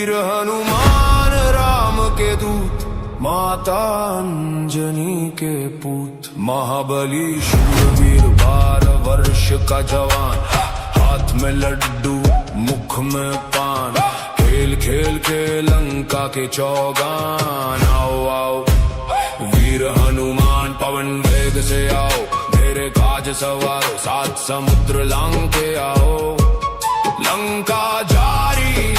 वीर हनुमान राम के दूत, माता अंजनी के पूत, महाबली शूरवीर 12 वर्ष का जवान, हाथ में लड्डू मुख में पान, खेल खेल के लंका के चौगान। आओ आओ वीर हनुमान पवन वेग से आओ, मेरे काज सवारो 7 समुद्र लांग के आओ। लंका जारी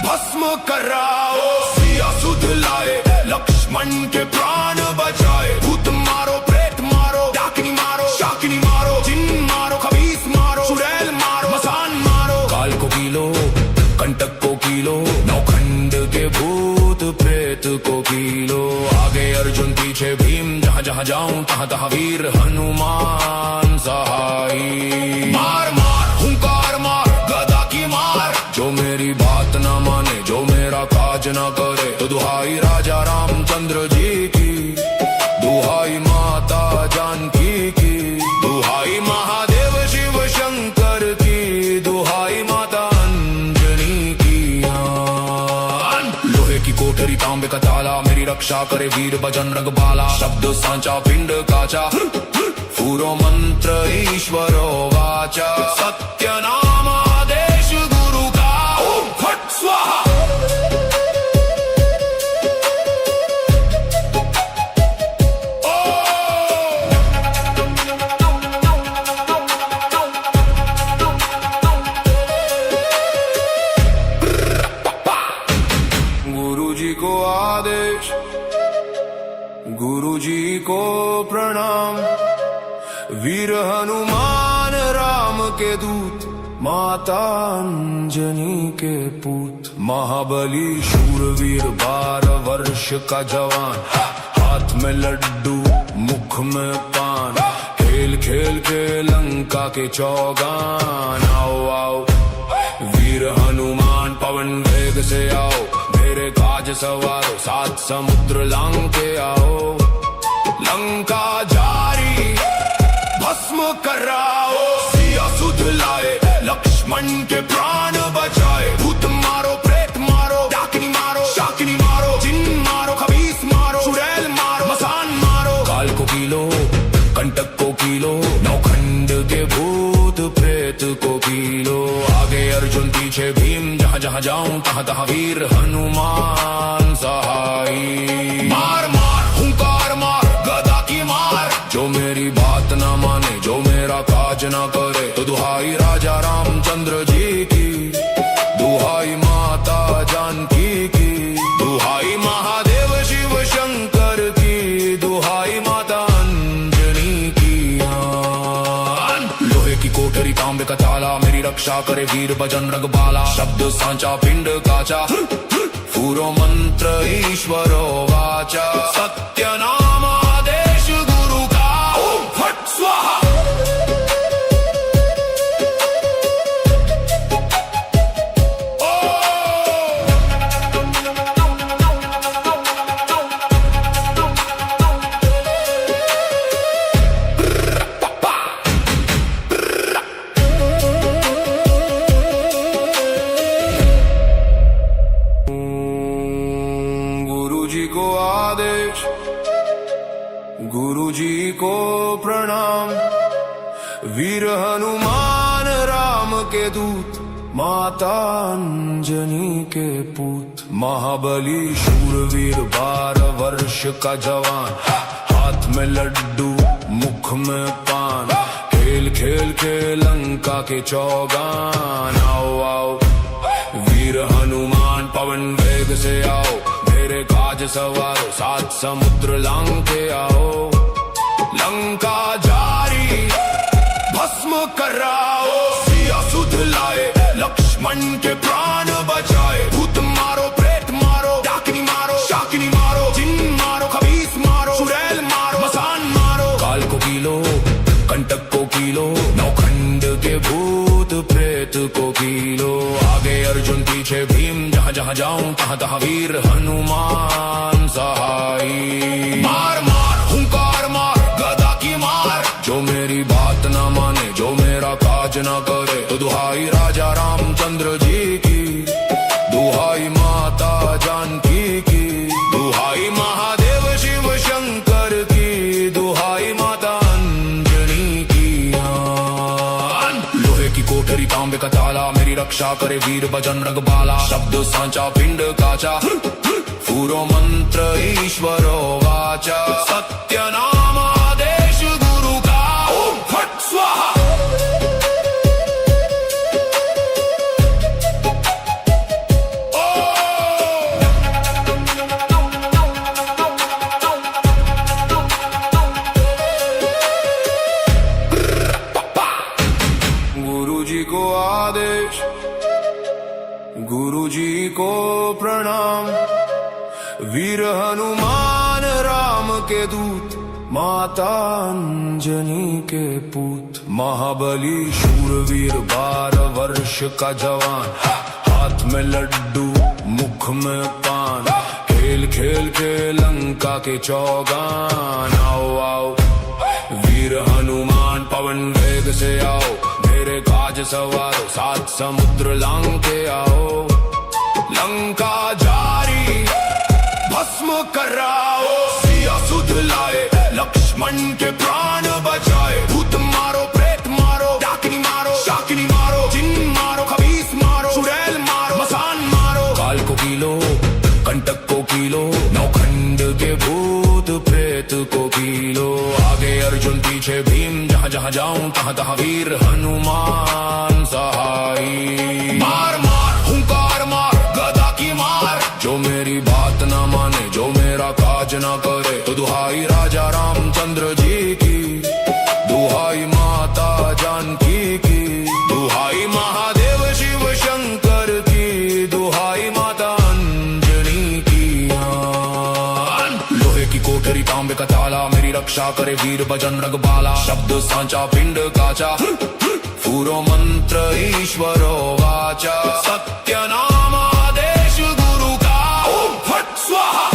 भस्म कराओ, सिया सुध लाए लक्ष्मण के प्राण बचाए। भूत मारो प्रेत मारो, डाकिनी मारो शाकिनी मारो, जिन मारो खबीस मारो, चुड़ैल मारो मसान मारो। काल को कीलो कंटक को कीलो, नौखंड के भूत प्रेत को कीलो। आगे अर्जुन पीछे भीम, जहाँ जहाँ जाऊं तहाँ तहाँ वीर हनुमान सहाई। मार मार हुंकार मार गदा की मार, जो मेरी बात न माने जो मेरा काज न करे, तो दुहाई राजा रामचंद्र जी की, दुहाई माता जानकी की, दुहाई महादेव शिव शंकर की, दुहाई माता अंजनी की। लोहे की कोठरी तांबे का ताला, मेरी रक्षा करे वीर बजरंग बाला। शब्द सांचा पिंड काचा, पूरो मंत्र ईश्वरो वाचा। सत्य नाम आदेश गुरु का, ओम फट स्वाहा। गुरु जी को आदेश, गुरु जी को प्रणाम। वीर हनुमान राम के दूत, माता अंजनी के पूत, महाबली शूरवीर 12 वर्ष का जवान, हाथ में लड्डू मुख में पान, खेल खेल के लंका के चौगान। आओ आओ वीर हनुमान पवन वेग से आओ, मेरे काज सवारो 7 समुद्र लांग के आओ। लंका जारी भस्म कराओ, सिया सुध लाए लक्ष्मण के प्राण बचाए। भूत मारो प्रेत मारो, डाकिनी मारो शाकिनी मारो, जिन मारो खबीस मारो, चुड़ैल मारो मसान मारो। काल को कीलो कंटक को कीलो, नौखंड के भूत प्रेत को कीलो। आगे अर्जुन पीछे भीम, जहाँ जहाँ जाऊं तहाँ तहाँ वीर हनुमान सहाई। मार मार हुंकार मार गदा की मार, जो मेरी बात न माने जो मेरा काज न करे, तो दुहाई राजा रामचंद्र जी की, दुहाई माता जानकी की, दुहाई महादेव शिव शंकर की, दुहाई माता अंजनी की। लोहे की कोठरी तांबे का ताला, मेरी रक्षा करे वीर बजरंग बाला। शब्द सांचा पिंड काचा, पूरो मंत्र ईश्वरो वाचा। सत्य नाम आदेश गुरु का, ओम फट स्वाहा। आदेश, गुरु जी को प्रणाम। वीर हनुमान राम के दूत, माता अंजनी के पूत, महाबली शूरवीर 12 वर्ष का जवान, हाथ में लड्डू मुख में पान, खेल खेल के लंका के चौगान। आओ आओ वीर हनुमान पवन वेग से आओ, मेरे काज सवारो 7 समुद्र लांग के आओ। लंका जारी भस्म कराओ, सिया सुध लाए लक्ष्मण के प्राण बचाए। भूत मारो प्रेत मारो, डाकिनी मारो शाकिनी मारो, जिन मारो खबीस मारो, चुड़ैल मारो मसान मारो। काल को कीलो कंटक को कीलो, नौखंड के भूत प्रेत को कीलो। आगे अर्जुन पीछे भीम, जहाँ जहाँ जाऊं तहाँ तहाँ वीर हनुमान सहाई। मार मार हुंकार मार गदा की मार, जो मेरी बात न माने जो मेरा काज न करे, तो दुहाई राजा रामचंद्र जी की, दुहाई रक्षा करे वीर बजरंग बाला। शब्द सांचा पिंड काचा, पूरो मंत्र ईश्वरो वाचा। सत्य नाम आदेश गुरु का, ओम फट स्वाहा। गुरुजी को आदेश, गुरुजी को प्रणाम। वीर हनुमान राम के दूत, माता अंजनी के पूत। महाबली शूरवीर 12 वर्ष का जवान, हाथ में लड्डू मुख में पान। खेल खेल के लंका के चौगान। आओ आओ वीर हनुमान पवन वेग से आओ, मेरे काज सवारो 7 समुद्र लांग के आओ। लंका जारी भस्म कराओ, सिया सुध लाए लक्ष्मण के प्राण बचाए। भूत मारो प्रेत मारो, डाकिनी मारो शाकिनी मारो। जिन मारो खबीस मारो, चुड़ैल मारो मसान मारो। काल को कीलो कंटक को कीलो, नौखंड के भूत प्रेत को कीलो। आगे अर्जुन पीछे भीम, जहाँ जहाँ जाऊं तहाँ तहाँ वीर हनुमान सहाई। मार मार हुंकार मार गदा की मार, जो मेरी बात ना माने जो मेरा काज ना करे। तो दुहाई राजा रामचंद्र जी की, दुहाई माता जानकी की। दुहाई महादेव शिव शंकर की, दुहाई माता अंजनी की। लोहे की कोठरी तांबे का ताला, मेरी रक्षा करे वीर बजरंग बाला। शब्द सांचा पिंड काचा, पूरो मंत्र ईश्वरो वाचा। सत्य नाम आदेश गुरु का, ओम फट स्वाहा।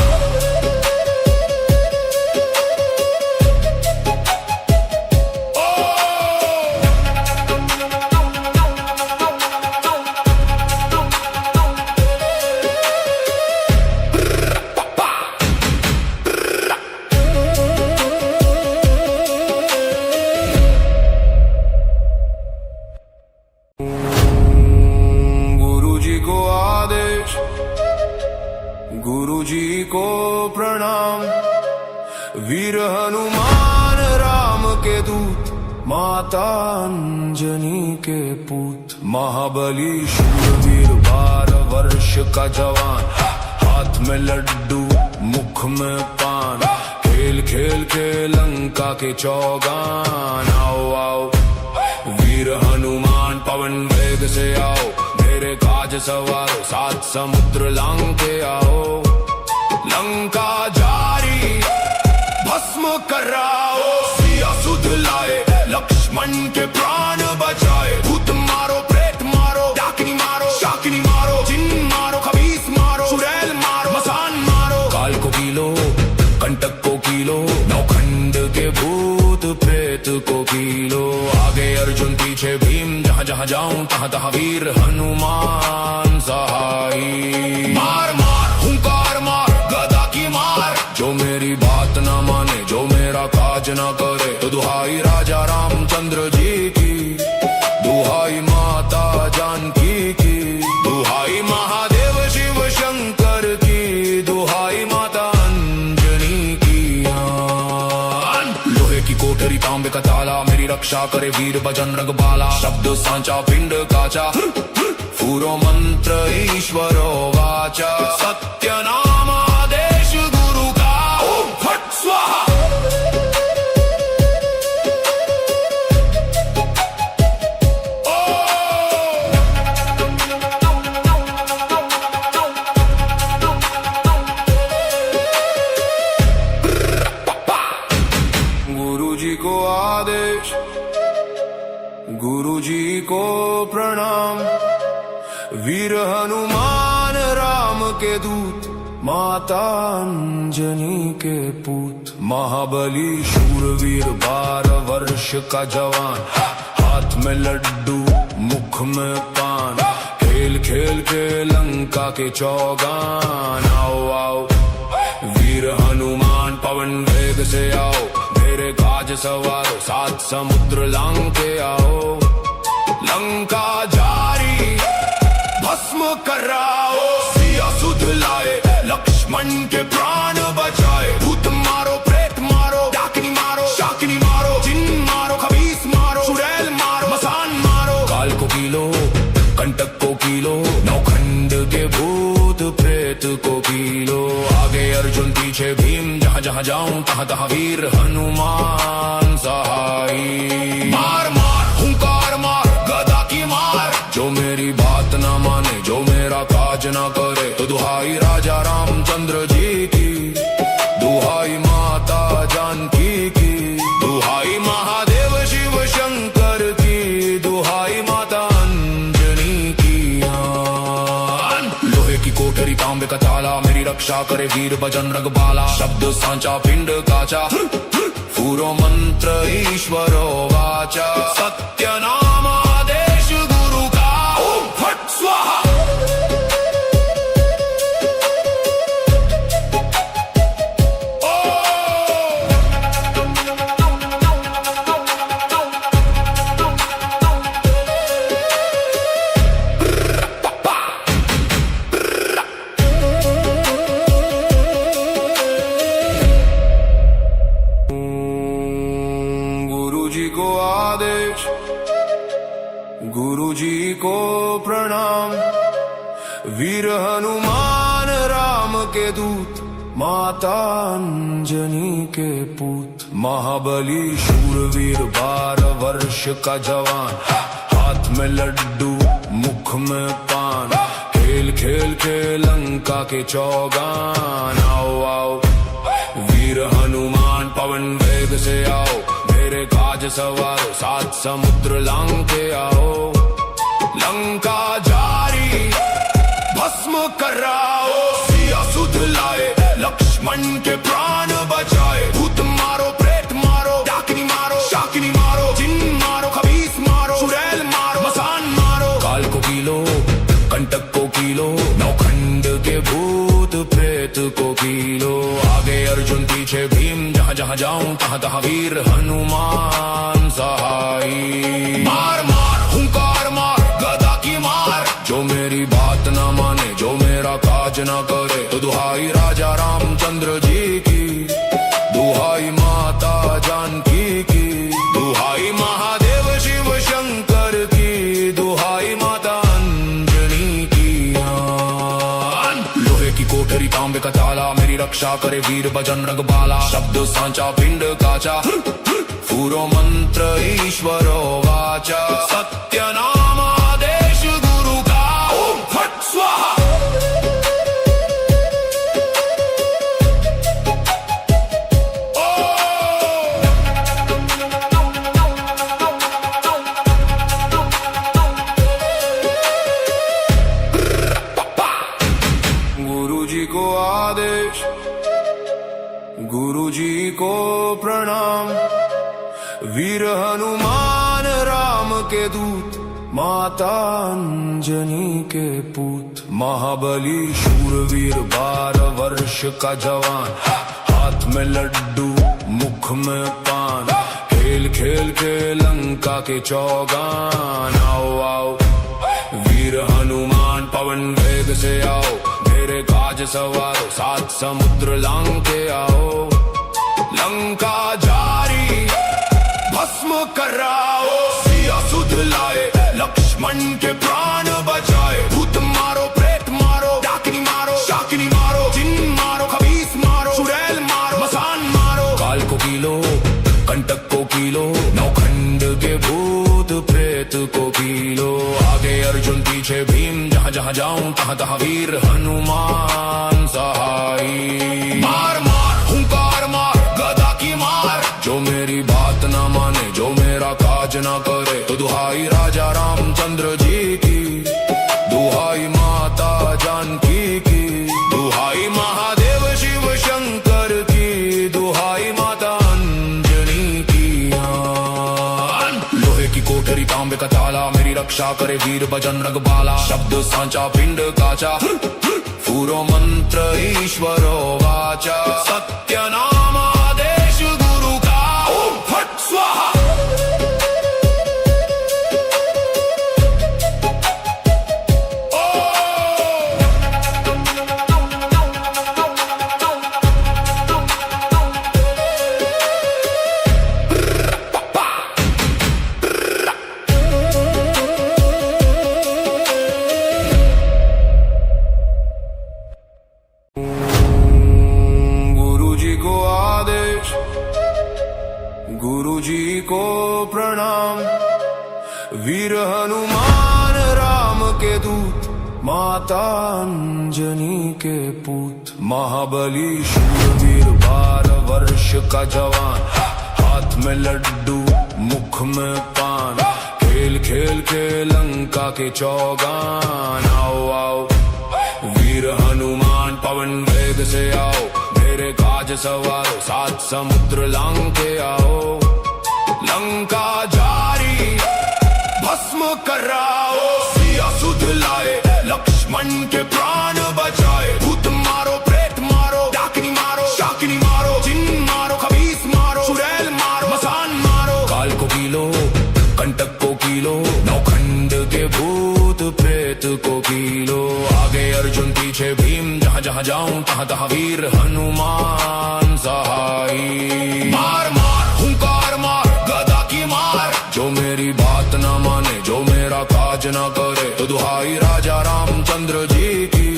गुरुजी को प्रणाम। वीर हनुमान राम के दूत, माता अंजनी के पूत। महाबली शूरवीर 12 वर्ष का जवान, हाथ में लड्डू मुख में पान। खेल खेल के लंका के चौगान। आओ आओ वीर हनुमान पवन वेग से आओ, मेरे काज सवारो 7 समुद्र लांग के आओ। लंका जारी भस्म कराओ, सिया सुध लाए लक्ष्मण के प्राण बचाए। भूत मारो प्रेत मारो, डाकिनी मारो शाकिनी मारो। जिन मारो खबीस मारो, चुड़ैल मारो मसान मारो। काल को कीलो कंटक को कीलो, नौखंड के भूत प्रेत को कीलो। आगे अर्जुन पीछे भीम, जहाँ जहाँ जाऊं तहाँ तहाँ वीर हनुमान सहाई। मार मार हुंकार मार गदा की मार, जो मेरी बात ना माने जो मेरा काज ना करे। तो दुहाई राजा रामचंद्र जी की, दुहाई माता जानकी की। दुहाई महादेव शिव शंकर की, दुहाई माता अंजनी की। लोहे की कोठरी तांबे का ताला, मेरी रक्षा करे वीर बजरंग बाला। शब्द सांचा पिंड काचा, पूरो मंत्र ईश्वरो वाचा। सत्य नाम आदेश गुरु का, ओम फट स्वाहा। गुरुजी को आदेश, गुरुजी को प्रणाम। वीर हनुमान राम के दूत, माता अंजनी के पूत। महाबली शूरवीर 12 वर्ष का जवान, हाथ में लड्डू मुख में पान। खेल खेल के लंका के चौगान। आओ आओ वीर हनुमान पवन वेग से आओ, मेरे काज सवारो 7 समुद्र लांग के आओ। लंका जारी भस्म कराओ। सिया सुध लाए, लक्ष्मण के प्राण बचाए। भूत मारो, प्रेत मारो, डाकिनी मारो, शाकिनी मारो, जिन मारो, खबीस मारो, चुड़ैल मारो, मसान मारो। काल को कीलो, कंटक को कीलो, नौखंड के भूत प्रेत को कीलो। आगे अर्जुन पीछे भीम, जहाँ जहाँ जाऊं तहाँ तहाँ वीर हनुमान सहाई। मार मार हुंकार मार, गदा की मार, जो मेरी बात ना माने, जो मेरा काज ना करे, तो दुहाई राजा रामचंद्र जी की, दुहाई माता जानकी की, दुहाई महादेव शिव शंकर की, दुहाई माता अंजनी की। लोहे की कोठरी तांबे का ताला, मेरी रक्षा करे वीर बजरंग बाला। शब्द सांचा पिंड काचा, फूरो मंत्र ईश्वरो वाचा। सत्य नाम आदेश गुरु का, ओम फट स्वाहा। गुरु जी को प्रणाम। वीर हनुमान राम के दूत, माता अंजनी के पूत। महाबली शूरवीर 12 वर्ष का जवान, हाथ में लड्डू मुख में पान। खेल खेल के लंका के चौगान। आओ आओ वीर हनुमान, पवन वेग से आओ, मेरे काज सवारो, 7 समुद्र लांग के आओ। लंका जारी भस्म कराओ। सिया सुध लाए, लक्ष्मण के प्राण बचाए। भूत मारो, प्रेत मारो, डाकिनी मारो, शाकिनी मारो, जिन मारो, खबीस मारो, चुड़ैल मारो, मसान मारो। काल को कीलो, कंटक को कीलो, नौखंड के भूत प्रेत को कीलो। आगे अर्जुन पीछे भीम, जहाँ जहाँ जाऊं तहाँ तहाँ वीर हनुमान सहाई। मार मार हुंकार मार, गदा की मार, जो मेरी बात ना माने, जो मेरा काज ना करे, तो दुहाई राजा रामचंद्र जी की, दुहाई माता जानकी की, दुहाई महादेव शिव शंकर की, दुहाई माता अंजनी की। लोहे की कोठरी तांबे का ताला, मेरी रक्षा करे वीर बजरंग बाला। शब्द सांचा पिंड काचा, फूरो मंत्र ईश्वरो वाचा। सत्य नाम आदेश गुरु का, ओम फट स्वाहा। गुरु जी को आदेश, गुरु जी को प्रणाम। वीर हनुमान राम के दूत, माता अंजनी के पूत। महाबली शूरवीर 12 वर्ष का जवान, हाथ में लड्डू मुख में पान। खेल खेल के लंका के चौगान। आओ आओ वीर हनुमान, पवन वेग से आओ, मेरे काज सवारो, 7 समुद्र लांग के आओ। लंका जारी भस्म कराओ। सिया सुध लाए, लक्ष्मण के प्राण बचाए। भूत मारो, प्रेत मारो, डाकिनी मारो, शाकिनी मारो, जिन मारो, खबीस मारो, चुड़ैल मारो, मसान मारो। काल को कीलो, कंटक को कीलो, नौखंड के भूत प्रेत को कीलो। आगे अर्जुन पीछे भीम, जहाँ जहाँ जाऊं तहाँ तहाँ वीर हनुमान सहाई। मार मार हुंकार मार, गदा की मार, जो मेरी बात ना माने, जो मेरा काज ना करे, तो दुहाई राजा रामचंद्र जी की, दुहाई माता जानकी की, दुहाई महादेव शिव शंकर की, दुहाई माता अंजनी की। लोहे की कोठरी तांबे का ताला, मेरी रक्षा करे वीर बजरंग बाला। शब्द सांचा पिंड काचा, फूरो मंत्र ईश्वरो वाचा। सत्य नाम आदेश गुरु का, ओम फट स्वाहा। ओम गुरुजी को प्रणाम। वीर हनुमान राम के दूत, माता अंजनी के पूत। महाबली शूरवीर 12 वर्ष का जवान, हाथ में लड्डू मुख में पान। खेल खेल के लंका के चौगान। आओ आओ वीर हनुमान पवन वेग से आओ, मेरे काज सवारो 7 समुद्र लांग के आओ। लंका जारी भस्म कराओ, सिया सुध लाए लक्ष्मण के प्राण बचाए। भूत मारो प्रेत मारो, डाकिनी मारो शाकिनी मारो, जिन मारो खबीस मारो, चुड़ैल मारो मसान मारो। काल को कीलो कंटक को कीलो, नौखंड के भूत प्रेत को कीलो। आगे अर्जुन पीछे भीम, जहाँ जहाँ जाऊं तहाँ तहाँ वीर हनुमान सहाई। मार मार हुंकार मार गदा की मार, जो मेरी बात न माने जो मेरा काज न करे। तो दुहाई राजा रामचंद्र जी की,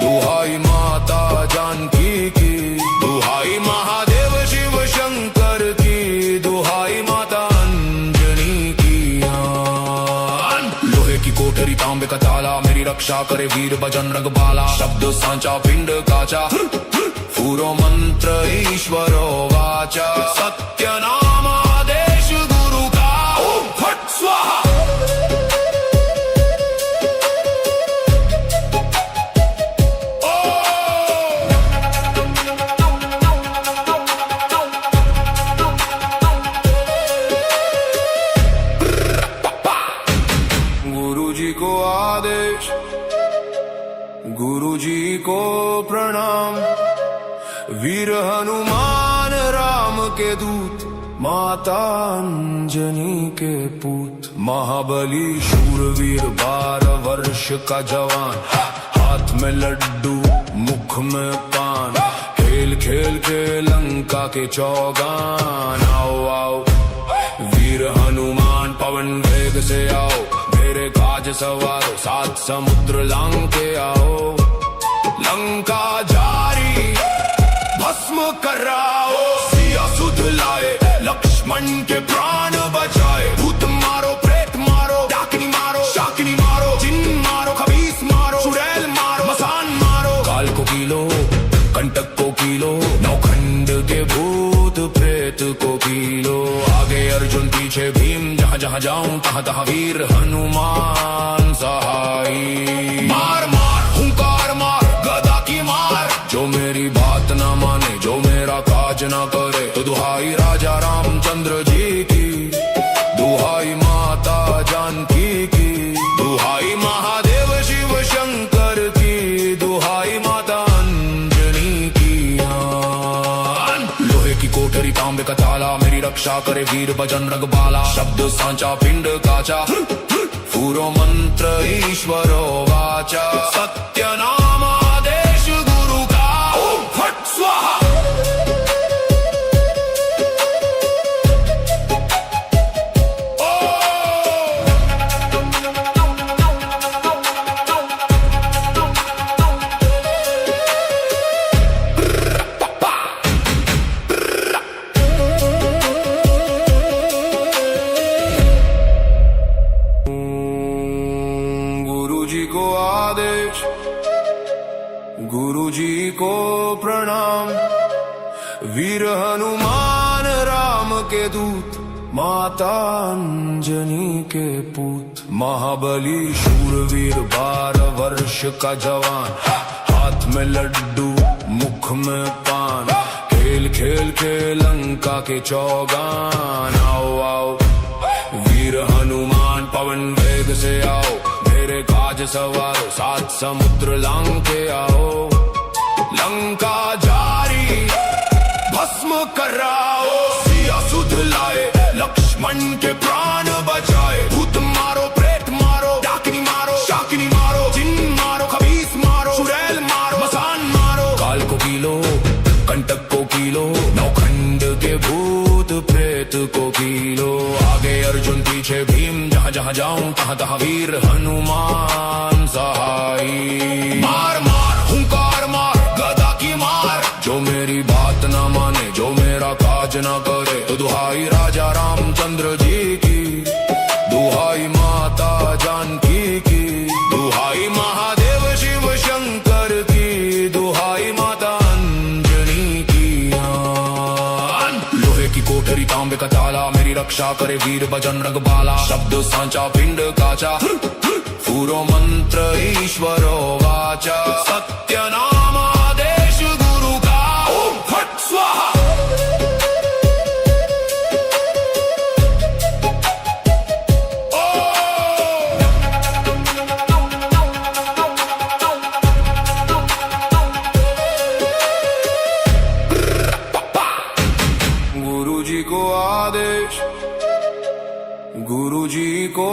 दुहाई माता जानकी की, दुहाई महादेव शिव शंकर की, दुहाई माता अंजनी की। लोहे की कोठरी तांबे का ताला, मेरी रक्षा करे वीर बजरंग बाला। शब्द सांचा पिंड काचा, पूरो मंत्र ईश्वरो वाचा। सत्य नाम आदेश गुरु का, ओम फट स्वाहा। गुरुजी को आदेश, गुरुजी को प्रणाम। वीर हनुमान राम के दूत, माता अंजनी के पूत। महाबली शूरवीर 12 वर्ष का जवान, हाथ में लड्डू मुख में पान। खेल खेल के लंका के चौगान। आओ आओ वीर हनुमान पवन वेग से आओ, मेरे काज सवारो 7 समुद्र लांग के आओ। लंका जारी भस्म कराओ, सिया सुध लाए लक्ष्मण के प्राण बचाए। भूत मारो प्रेत मारो, डाकिनी मारो शाकिनी मारो, जिन मारो खबीस मारो, चुड़ैल मारो मसान मारो। काल को कीलो कंटक को कीलो, नौखंड के भूत प्रेत को कीलो। आगे अर्जुन पीछे भीम, जहाँ जहाँ जाऊं तहाँ तहाँ वीर हनुमान सहाई। मार मार हुंकार मार गदा की मार, जो मेरी बात न माने जो मेरा काज न करे। तो दुहाई राजा रामचंद्र जी की, दुहाई माता जानकी की, दुहाई महादेव शिव शंकर की, दुहाई माता अंजनी की। लोहे की कोठरी तांबे का ताला, मेरी रक्षा करे वीर बजरंग बाला। शब्द सांचा पिंड काचा, पूरो मंत्र ईश्वरो वाचा। सत्य नाम आदेश गुरु का, ओम फट स्वाहा। गुरुजी को आदेश, गुरुजी को प्रणाम। वीर हनुमान राम के दूत, माता अंजनी के पूत। महाबली शूरवीर 12 वर्ष का जवान, हाथ में लड्डू मुख में पान। खेल खेल के लंका के चौगान। आओ आओ वीर हनुमान पवन वेग से आओ, मेरे काज सवारो 7 समुद्र लांग के आओ। लंका जारी भस्म कराओ, सिया सुध लाए लक्ष्मण के प्राण बचाए। भूत मारो प्रेत मारो, डाकिनी मारो शाकिनी मारो, जिन मारो खबीस मारो, चुड़ैल मारो मसान मारो। काल को कीलो कंटक को कीलो, नौखंड के भूत प्रेत को कीलो। आगे अर्जुन पीछे भीम, जहाँ जहाँ जाऊं तहाँ तहाँ वीर हनुमान सहाई। मार मार हुंकार मार गदा की मार, जो मेरी बात न माने जो मेरा काज न करे। तो दुहाई राजा तांबे का ताला मेरी रक्षा करे वीर बजरंग बाला शब्द सांचा पिंड काचा पूरो मंत्र ईश्वरो वाचा सत्य नाम आदेश गुरु का ओम फट स्वाहा को आदेश गुरु जी को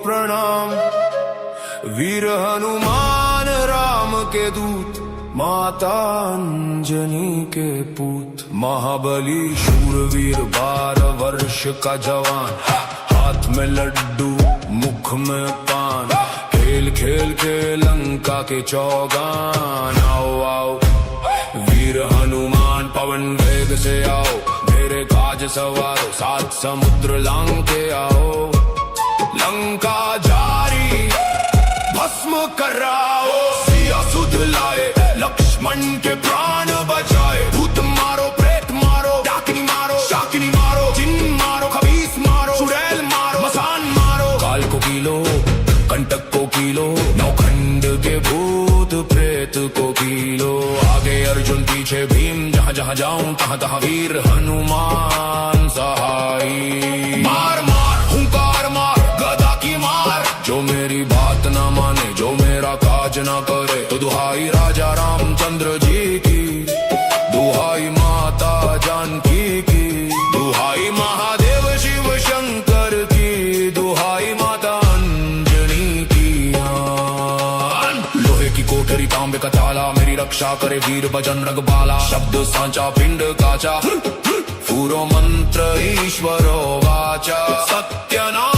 प्रणाम वीर हनुमान राम के दूत माता अंजनी के पूत महाबली शूरवीर 12 वर्ष का जवान हाथ में लड्डू मुख में पान खेल खेल के लंका के चौगान आओ आओ वीर हनुमान पवन वेग से आओ मेरे काज सवारो 7 समुद्र लांग के आओ लंका जारी भस्म कराओ सिया सुध लाए लक्ष्मण के प्राण बचाए भूत मारो प्रेत मारो डाकिनी मारो शाकिनी मारो जिन मारो खबीस मारो चुड़ैल मारो मसान मारो काल को कीलो कंटक को कीलो नौखंड के भूत प्रेत को कीलो आगे अर्जुन पीछे भीम जहाँ जहाँ जाऊं तहाँ तहाँ वीर हनुमान सहाई मार मार हुंकार मार गदा की मार जो मेरी बात ना माने जो मेरा काज ना करे तो दुहाई राजा रामचंद्र जी की दुहाई माता जानकी की दुहाई महादेव शिव शंकर की दुहाई माता अंजनी की लोहे की कोठरी तांबे का ताला मेरी रक्षा करे वीर बजरंग बाला शब्द सांचा पिंड काचा पूरो मंत्र ईश्वरो वाचा सत्य नाम